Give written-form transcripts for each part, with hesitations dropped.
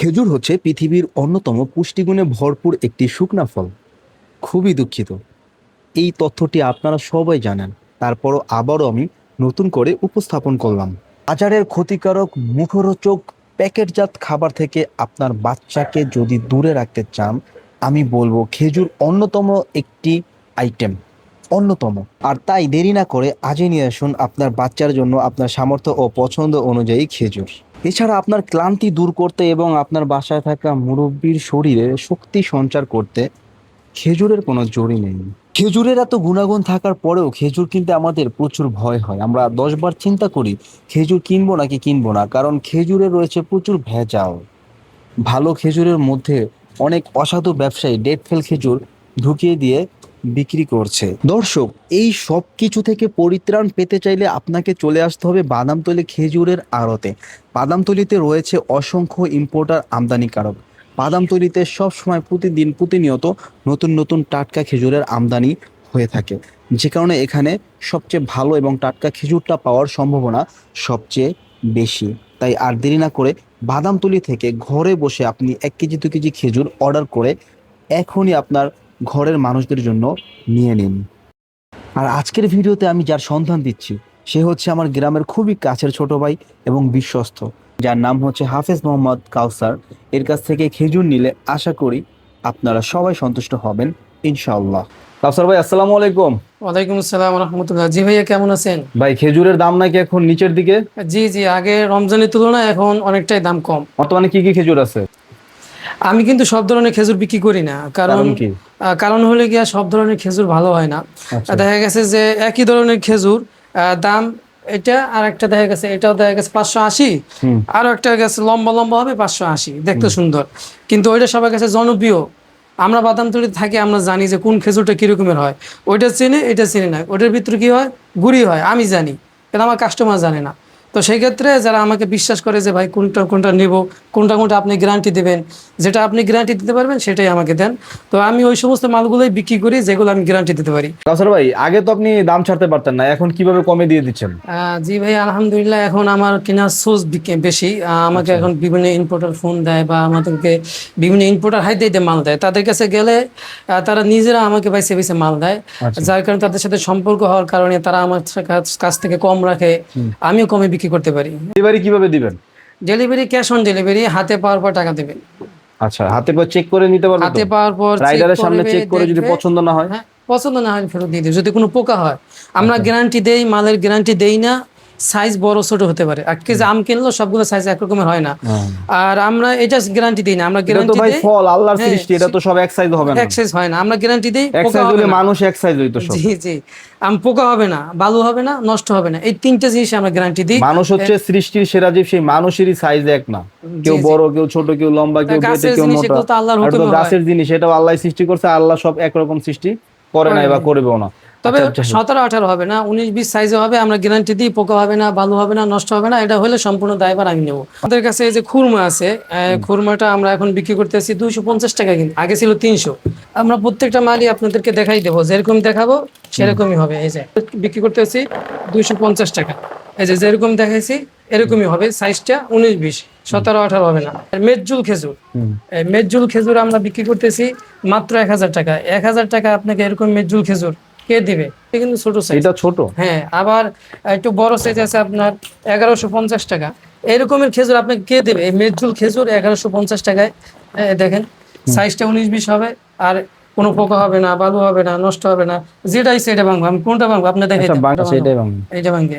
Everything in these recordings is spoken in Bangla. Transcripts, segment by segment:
খেজুর হচ্ছে পৃথিবীর অন্যতম পুষ্টিগুণে ভরপুর একটি শুকনা ফল। খুবই দুঃখিত, এই তথ্যটি আপনারা সবাই জানেন, তারপরও আবারও আমি নতুন করে উপস্থাপন করলাম। বাজারের ক্ষতিকারক মুখরোচক প্যাকেটজাত খাবার থেকে আপনার বাচ্চাকে যদি দূরে রাখতে চান, আমি বলবো খেজুর অন্যতম একটি আইটেম, অন্যতম। আর তাই দেরি না করে আজই নিয়ে আসুন আপনার বাচ্চার জন্য আপনার সামর্থ্য ও পছন্দ অনুযায়ী খেজুর। এছাড়া আপনার ক্লান্তি দূর করতে এবং আপনার বাসায় থাকা মুরব্বির শরীরে শক্তি সঞ্চার করতে খেজুরের কোনো জড়ি নেই। খেজুরের এত গুণাগুণ থাকার পরেও খেজুর কিনতে আমাদের প্রচুর ভয় হয়। আমরা 10 বার চিন্তা করি খেজুর কিনবো নাকি কিনবো না, কারণ খেজুরে রয়েছে প্রচুর ভেজাল। ভালো খেজুরের মধ্যে অনেক অসাধু ব্যবসায়ী ডেট ফেল খেজুর ঢুকিয়ে দিয়ে বিক্রি করছে। দর্শক, এই সব কিছু থেকে পরিত্রাণ পেতে চাইলে আপনাকে চলে আসতে হবে বাদামতলী খেজুরের আড়তে। বাদামতলীতে রয়েছে অসংখ্য ইম্পোর্টার আমদানিকারক। বাদামতলীতে সবসময় প্রতিনিয়ত নতুন নতুন টাটকা খেজুরের আমদানি হয়ে থাকে, যে কারণে এখানে সবচেয়ে ভালো এবং টাটকা খেজুরটা পাওয়ার সম্ভাবনা সবচেয়ে বেশি। তাই আর দেরি না করে বাদামতলী থেকে ঘরে বসে আপনি 1 কেজি 2 কেজি খেজুর অর্ডার করে এখনই আপনার ঘরের মানুষদের জন্য নিয়ে নিন। আর আজকের ভিডিওতে আমি যার সন্ধান দিচ্ছি সে হচ্ছে আমার গ্রামের খুবই কাছের ছোট ভাই এবং বিশ্বস্ত, যার নাম হচ্ছে হাফেজ মোহাম্মদ কাউসার। এর কাছ থেকে খেজুর নিলে আশা করি আপনারা সবাই সন্তুষ্ট হবেন ইনশাআল্লাহ। কাউসার ভাই, আসসালামু আলাইকুম। ওয়ালাইকুম আসসালাম রাহমাতুল্লাহ। জি ভাইয়া, কেমন আছেন? ভাই, খেজুরের দাম নাকি এখন নিচের দিকে? জি জি, আগে রমজানের তুলনায় এখন অনেকটাই দাম কম। বর্তমানে কি কি খেজুর আছে? আমি কিন্তু সব ধরনের খেজুর বিক্রি করি না, কারণ কি? কারণ হলে গিয়া সব ধরনের খেজুর ভালো হয় না। আচ্ছা। দেখা গেছে যে একই ধরনের খেজুর দাম এটা, আর একটা দেখা গেছে এটাও দেখা গেছে 580, আরো একটা গেছে লম্বা লম্বা হবে 580, দেখতে সুন্দর, কিন্তু ওইটা সবার কাছে জনপ্রিয়। আমরা বাদামতলীতে থাকি, আমরা জানি যে কোন খেজুরটা কিরকমের হয়, ওইটা চিনি এটা চিনি না, ওইটার ভিতরে কি হয় গুড়ি হয় আমি জানি, কিন্তু আমার কাস্টমার জানে না। তো সেই ক্ষেত্রে যারা আমাকে বিশ্বাস করে যে ভাই কোনটা কোনটা নেব, কোনটা কোনটা আপনি গ্যারান্টি দেবেন, যেটা আপনি গ্যারান্টি দিতে পারবেন সেটাই আমাকে দেন। তো আমি ওই সমস্ত মালগুলোই বিক্রি করি যেগুলো আমি গ্যারান্টি দিতে পারি। কাউসার ভাই, আগে তো আপনি দাম ছাড়তে পারতেন না, এখন কিভাবে কমে দিয়ে দিচ্ছেন? জি ভাই, আলহামদুলিল্লাহ এখন আমার কেনার সোর্স বেশি। আমাকে এখন বিভিন্ন ইম্পোর্টার ফোন দেয় বা আমাদেরকে বিভিন্ন ইম্পোর্টার হাইতে মাল দেয়, তাদের কাছে গেলে তারা নিজেরা আমাকে বাইসে বাইসে মাল দেয়। যার কারণে তাদের সাথে সম্পর্ক হওয়ার কারণে তারা আমার কাছ থেকে কম রাখে, আমিও কমে বিক্রি করতে পারি। ডেলিভারি কিভাবে দিবেন? ডেলিভারি ক্যাশ অন ডেলিভারি, হাতে পাওয়ার পর টাকা দেবেন। আচ্ছা, হাতে পাওয়ার চেক করে নিতে পারবেন? হাতে পাওয়ার পর রাইডারের সামনে চেক করে যদি পছন্দ না হয়? হ্যাঁ, পছন্দ না হয় ফেরত দিয়ে দিই। যদি কোনো পোকা হয় আমরা গ্যারান্টি দেই, মালের গ্যারান্টি দেই না। সাইজ বড় ছোট হতে পারে, 8 কেজি আম কিনলো সবগুলো সাইজ একরকমের হয় না, আর আমরা এটা গ্যারান্টি দিই না। আমরা গ্যারান্টি দেই, ফল আল্লাহর সৃষ্টি, এটা তো সব এক সাইজ হবে না, এক সাইজ হয় না। আমরা গ্যারান্টি দেই এক সাইজ হলে মানুষ এক সাইজ হইতো সব। জি জি, পোকা হবে না, বালু হবে না, নষ্ট হবে না, এই 3টে জিনিস আমরা গ্যারান্টি দিই। মানুষ হচ্ছে সৃষ্টির সেরা জীব, সেই মানুষেরই সাইজ এক না, কেউ বড় কেউ ছোট, কেউ লম্বা কেউ বেটে কেউ মোটা। আর তো গাছের জিনিস, এটাও আল্লাহ সৃষ্টি করছে, আল্লাহ সব একরকম সৃষ্টি করে নাই বা করবেও না। তবে 17-18 হবে না, 19-20 সাইজে হবে। আমরা গ্যারান্টি দিই, পোকা হবে না, বালু হবে না, নষ্ট হবে না। এটা হলে সম্পূর্ণ দায়ভার আমি নেব। আমাদের কাছে এই যে খুরমা আছে, খুরমাটা আমরা এখন বিক্রি করতেছি 250 টাকা, কিন্তু আগে ছিল 300। আমরা প্রত্যেকটা মালই আপনাদেরকে দেখাই দেবো, যেরকম দেখাবো সেরকমই হবে। এই যে বিক্রি করতেছি 250 টাকা, এই যে যেরকম দেখাইছি এরকমই হবে। সাইজটা 19-20, 17-18 হবে না। মেজজুল খেজুর, মেজজুল খেজুর আমরা বিক্রি করতেছি মাত্র 1000 টাকা। 1000 টাকা আপনাকে এরকম মেজজুল খেজুর কে দিবে? কিন্তু ছোট সাইজ, এটা ছোট। হ্যাঁ, আবার একটু বড় সাইজ আছে আপনার 1150 টাকা। এরকমের খেজুর আপনাকে কে দেবে? এই মেজজুল খেজুর 1150 টাকায় দেখেন, সাইজটা 19-20 হবে, আর কোনো পোকা হবে না, বালু হবে না, নষ্ট হবে না। যেটাই সেটা ভাঙবো। আমি কোনটা ভাঙবো আপনি দেখেন, এইটা ভাঙবে।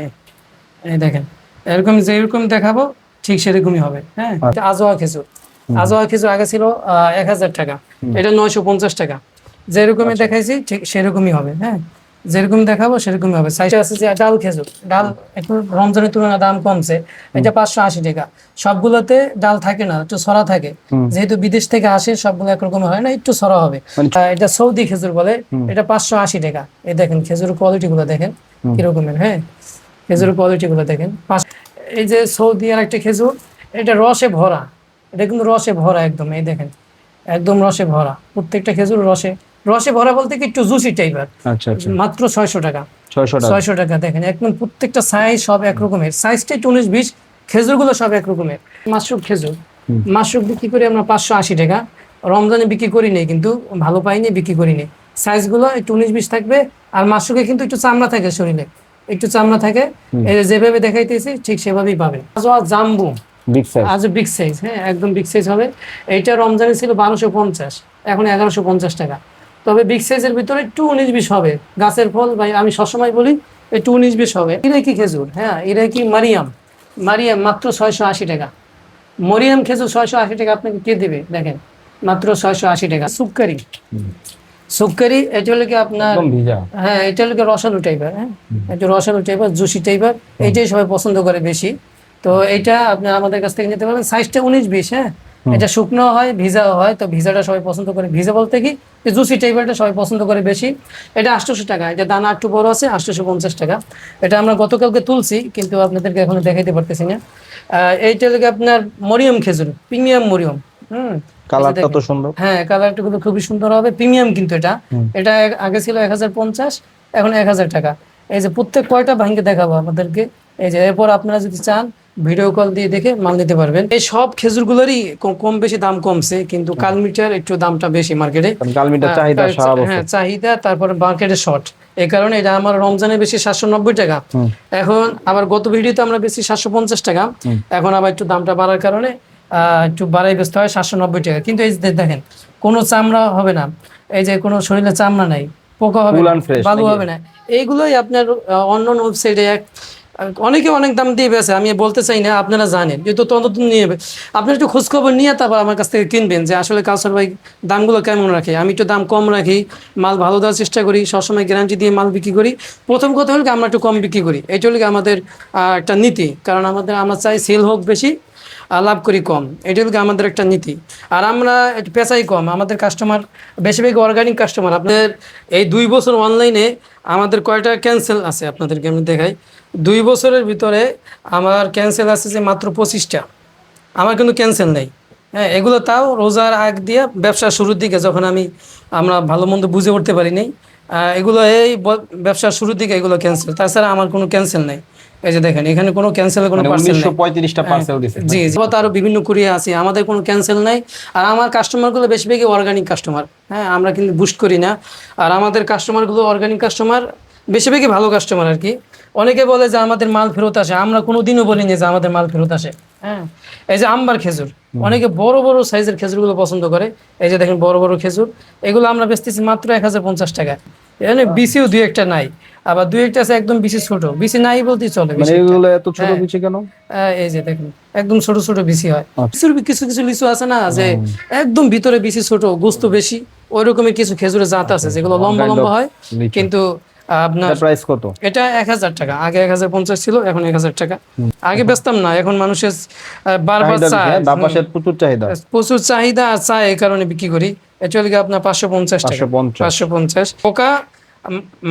এই দেখেন, এরকম যেরকম দেখাবো ঠিক সেরকমই হবে। হ্যাঁ, আজোয়া খেজুর, আজোয়া খেজুর আগে ছিল 1000 টাকা, এটা 950 টাকা। যেরকমই দেখাইছি ঠিক সেরকমই হবে। হ্যাঁ, যেরকম দেখাবো সেরকমই হবে। সাইজটা আছে যে ডাল খেজুর, ডাল একটু রমজানের তুলনায় দাম কমছে, এটা 580 টাকা। সবগুলোতে ডাল থাকে না, একটু ছড়া থাকে, যেহেতু বিদেশ থেকে আসে সবগুলো একরকম হয় না, একটু ছড়া হবে। এটা সৌদি খেজুর বলে, এটা 580 টাকা। এই দেখেন খেজুর কোয়ালিটি গুলো দেখেন কিরকমের। হ্যাঁ, খেজুর কোয়ালিটি গুলো দেখেন। এই যে সৌদি আর একটা খেজুর, এটা রসে ভরা, এটা কিন্তু রসে ভরা একদম। এই দেখেন একদম রসে ভরা, প্রত্যেকটা খেজুর রসে রসে ভরা বলতে কি একটু জুসি টাইপের। আচ্ছা, মাত্র 600 টাকা। 600 টাকা দেখেন, একদম প্রত্যেকটা সাইজ সব একরকমের। সাইজটা 19-20, খেজুরগুলো সব একরকমের। মাশরুম খেজুর, মাশরুম বিক্রি করি আমরা 580 টাকা। রমজানে বিক্রি করি নেই, কিন্তু ভালো পাইনি, বিক্রি করি নেই। সাইজগুলো একটু 19-20 থাকবে। আর মাশরুমে কিন্তু একটু চামড়া থাকে, শরীরে একটু চামড়া থাকে। এই যে যেভাবে দেখাইতেছি ঠিক সেভাবেই পাবেন। জাম্বু বিগ সাইজ। আজ বিগ সাইজ, হ্যাঁ একদম বিগ সাইজ হবে। এইটা রমজানে ছিল 1250, এখন 1150 টাকা। তবে বিগ সাইজের ভিতরে একটু 19-20 হবে। গাছের ফল ভাই, আমি সবসময় বলি একটু 19-20 হবে। ইরাকি খেজুর, হ্যাঁ ইরাকি মারিয়াম, মারিয়াম মাত্র 680 টাকা। মরিয়াম খেজুর 680 টাকা আপনাকে কে দেবে দেখেন, মাত্র 680 টাকা। সুক্কারি, সুক্কারি এটা হলো কি আপনার, হ্যাঁ এটা হলো কি রসালো টাইপের, হ্যাঁ একটু রসালো টাইপের, জুসি টাইপের, এইটাই সবাই পছন্দ করে বেশি। তো এইটা আপনি আমাদের কাছ থেকে নিতে পারবেন। সাইজটা 19-20, হ্যাঁ এটা শুকনো হয়, ভিজাও হয়। তো ভিজাটা সবাই পছন্দ করে, ভিজা বলতে কি জুসি টাইপেরটা সবাই পছন্দ করে বেশি। এটা 800 টাকা। এটা দানা একটু বড় আছে, 850 টাকা। এটা আমরা গতকালকে তুলছি, কিন্তু আপনাদেরকে এখনো দেখাইতে পারতেছি না। এইটা হলো কি আপনার মরিয়ম খেজুর, প্রিমিয়াম মরিয়ম। কালারটা তো সুন্দর। হ্যাঁ কালারটা কিন্তু খুবই সুন্দর হবে, প্রিমিয়াম কিন্তু এটা। এটা আগে ছিল 1050, এখন 1000 টাকা। এই যে প্রত্যেক কয়টা ভাঙ্গে দেখাবো আপনাদেরকে। এই যে এরপর আপনারা যদি চান ভিডিও কল দিয়ে দেখে মাল নিতে পারবেন। এই সব খেজুরগুলোরই কম বেশি দাম কমছে, কিন্তু কালমিটার একটু দামটা বেশি মার্কেটে। কালমিটার চাহিদা সারা বছর। হ্যাঁ চাহিদা, তারপরে মার্কেটে শর্ট, এই কারণে এটা আমার রমজানে বেশি 790 টাকা। এখন আবার গত ভিডিওতে আমরা বেশি 750 টাকা, এখন আবার একটু দামটা বাড়ার কারণে একটু বাড়াই বেচতে হয় 790 টাকা। কিন্তু এই যে দেখেন কোনো চামড়া হবে না, এই যে কোনো শরীরে চামড়া নাই, পোকা হবে না, বালু হবে না। এইগুলোই আপনার অন্য ওয়েবসাইটে অনেকে অনেক দাম দিয়ে বেছে, আমি বলতে চাই না, আপনারা জানেন যেহেতু ততদিন নিয়ে আপনি একটু খোঁজখবর নিয়ে তারপর আমার কাছ থেকে কিনবেন যে আসলে কাউসার ভাই দামগুলো কেমন রাখে। আমি একটু দাম কম রাখি, মাল ভালো দেওয়ার চেষ্টা করি, সবসময় গ্যারান্টি দিয়ে মাল বিক্রি করি। প্রথম কথা হলো আমরা একটু কম বিক্রি করি, এইটা হলো আমাদের একটা নীতি। কারণ আমরা চাই সেল হোক বেশি, লাভ করি কম, এটা হলো আমাদের একটা নীতি। আর আমরা একটু পেঁচাই কম, আমাদের কাস্টমার বেশিরভাগ অর্গানিক কাস্টমার। আপনাদের এই 2 বছর অনলাইনে আমাদের কয়টা ক্যান্সেল আছে আপনাদেরকে আমি দেখাই। 2 বছরের ভিতরে আমার ক্যান্সেল আছে যে মাত্র 25টা, আমার কিন্তু ক্যান্সেল নেই। হ্যাঁ এগুলো তাও রোজার আগ দিয়ে ব্যবসার শুরুর দিকে, যখন আমরা ভালো মন্দ বুঝে উঠতে পারি নাই, এগুলো এই ব্যবসার শুরুর দিকে এগুলো ক্যান্সেল, তাছাড়া আমার কোনো ক্যান্সেল নেই। এই যে দেখেন এখানে কোনো ক্যান্সেলের কোনো পার্সেল নেই। 1935টা পার্সেল দিয়েছে। জি জি, আরো বিভিন্ন কুরিয়ার আছে, আমাদের কোনো ক্যান্সেল নাই। আর আমার কাস্টমারগুলো বেশিরভাগই অর্গানিক কাস্টমার, হ্যাঁ আমরা কিন্তু বুস্ট করি না। আর আমাদের কাস্টমারগুলো অর্গানিক কাস্টমার, বেশিরভাগই ভালো কাস্টমার আর কি। অনেকে বলে যে আমাদের মাল ফেরত আসে, আমরা কোনোদিনও বলিনি যে আমাদের মাল ফেরত আসে। হ্যাঁ এই যে আম্বার খেজুর, অনেকে বড় বড় সাইজের খেজুরগুলো পছন্দ করে। এই যে দেখেন বড় বড় খেজুর, এগুলো আমরা বেচতেছি মাত্র 1050 টাকা। এখানে বিসিও 2-1টা নাই, আবার 2-1টা আছে একদম বিসি ছোট, বিসি নাই বলতেই চলে। এগুলো এত ছোট বিচি কেন? এই যে দেখুন একদম ছোট ছোট বিসি হয়। কিছু কিছু লিচু আছে না যে একদম ভিতরে বিসি ছোট, গোস্ত বেশি, ওই রকমের কিছু খেজুরের জাত আছে যেগুলো লম্বা লম্বা হয়। কিন্তু আপনার প্রাইস কত? এটা 1000 টাকা, আগে 1050 ছিল, এখন 1000 টাকা। আগে বেচতাম না, এখন মানুষের বারবার চায়, প্রচুর চাহিদা আর চায়, এই কারণে বিক্রি করি। অ্যাকচুয়ালি আপনার 550 টাকা, 550 পোকা।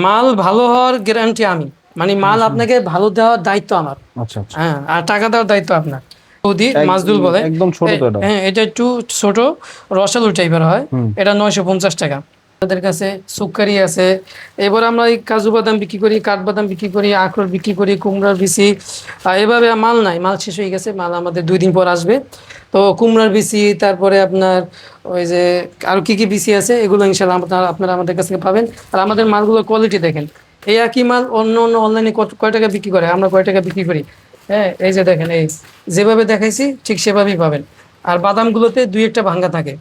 মাল ভালো হওয়ার গ্যারান্টি আমি, মানে মাল আপনাকে ভালো দেওয়ার দায়িত্ব আমার। আচ্ছা হ্যাঁ আর টাকা দেওয়ার দায়িত্ব আপনার। মাজদুল বলে, একদম ছোট তো এটা। হ্যাঁ এটা একটু ছোট রসালো টাইপের হয়, এটা 950 টাকা। আমাদের কাছে সুক্কারি আছে। এবার আমরা এই কাজু বাদাম বিক্রি করি, কাঠবাদাম বিক্রি করি, আখরোট বিক্রি করি, কুমড়ার বিচি। এভাবে মাল নাই, মাল শেষ হয়ে গেছে, মাল আমাদের 2 দিন পর আসবে। তো কুমড়ার বিচি, তারপরে আপনার ওই যে আরো কি কি বিচি আছে, এগুলো ইনশাল্লাহ আপনারা আমাদের কাছ থেকে পাবেন। আর আমাদের মালগুলো কোয়ালিটি দেখেন, এই একই মাল অন্য অন্য অনলাইনে কয় টাকা বিক্রি করে, আমরা কয় টাকা বিক্রি করি। হ্যাঁ এই যে দেখেন, এই যেভাবে দেখাইছি ঠিক সেভাবেই পাবেন। আর বাদামগুলোতে 2-1টা ভাঙ্গা থাকে।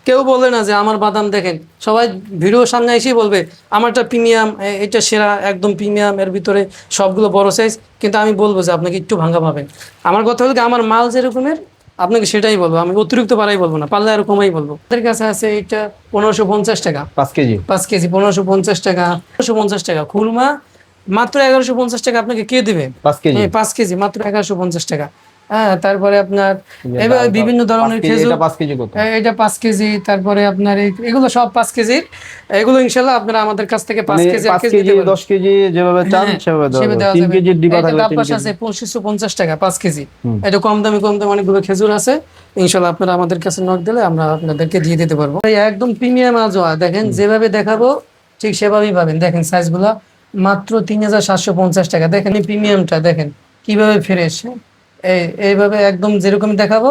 কেউ বলে না যে আমার বাদাম দেখেন, সবাই ভিডিওর সামনে এসেই বলবে আমারটা প্রিমিয়াম, এটা সেরা, একদম প্রিমিয়াম, এর ভিতরে সবগুলো বড় সাইজ। কিন্তু আমি বলবো যে আপনাকে একটু ভাঙ্গা পাবেন। আমার কথা হলো আমার মাল যেরকমের আপনাকে সেটাই বলবো, আমি অতিরিক্ত বাড়াই বলবো না, পারলে আর কমাই বলবো। আমাদের কাছে আছে এটা 1550 টাকা 5 কেজি, 1550 টাকা, 1550 টাকা। খুরমা মাত্র 1150 টাকা আপনাকে কে দেবে? 5 কেজি মাত্র 1150 টাকা। হ্যাঁ তারপরে আপনার এবার বিভিন্ন ধরনের খেজুর, এটা 5 কেজি। তারপরে আপনার এগুলো সব 5 কেজির, এগুলো ইনশাল্লাহ আপনারা আমাদের কাছ থেকে 5 কেজি 5 কেজি 10 কেজি যেভাবে চান সেভাবে দেওয়া যাবে। 3 কেজির ডিবা থাকলে 3 কেজি আছে 2550 টাকা 5 কেজি। এটা কম দামি অনেকগুলো খেজুর আছে, ইনশাল্লাহ আপনারা আমাদের কাছে নক দিলে আমরা আপনাদেরকে দিয়ে দিতে পারবো। একদম প্রিমিয়াম আজোয়া, দেখেন যেভাবে দেখাবো ঠিক সেভাবেই পাবেন। দেখেন সাইজগুলো মাত্র 3750 টাকা। দেখেন এই প্রিমিয়ামটা দেখেন কিভাবে ফ্রেশ, এইভাবে একদম যেরকম দেখাবো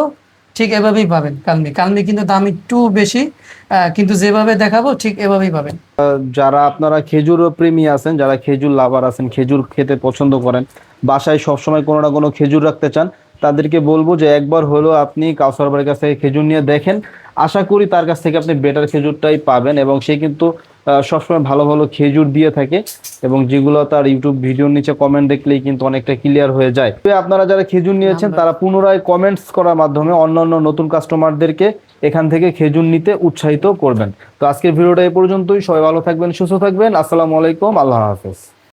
ঠিক এভাবেই পাবেন কালমি। কালমি কিন্তু দাম একটু বেশি, কিন্তু যেভাবে দেখাবো ঠিক এভাবেই পাবেন। যারা আপনারা খেজুর প্রেমী আছেন, যারা খেজুর লাভার আছেন, খেজুর খেতে পছন্দ করেন, বাসায় সবসময় কোনো না কোনো খেজুর রাখতে চান, তাদেরকে বলবো যে একবার হলো আপনি কাউসার ভাইয়ের কাছ থেকে খেজুর নিয়ে দেখেন। আশা করি তার কাছ থেকে আপনি বেটার খেজুরটাই পাবেন, এবং সে কিন্তু সবসময় ভালো ভালো খেজুর দিয়ে থাকে, এবং যেগুলো তার ইউটিউব ভিডিওর নিচে কমেন্ট দেখলেই কিন্তু অনেকটা ক্লিয়ার হয়ে যায়। তবে আপনারা যারা খেজুর নিয়েছেন তারা পুনরায় কমেন্টস করার মাধ্যমে অন্যান্য নতুন কাস্টমারদেরকে এখান থেকে খেজুর নিতে উৎসাহিত করবেন। তো আজকের ভিডিওটা এই পর্যন্তই। সবাই ভালো থাকবেন, সুস্থ থাকবেন। আসসালামু আলাইকুম, আল্লাহ হাফেজ।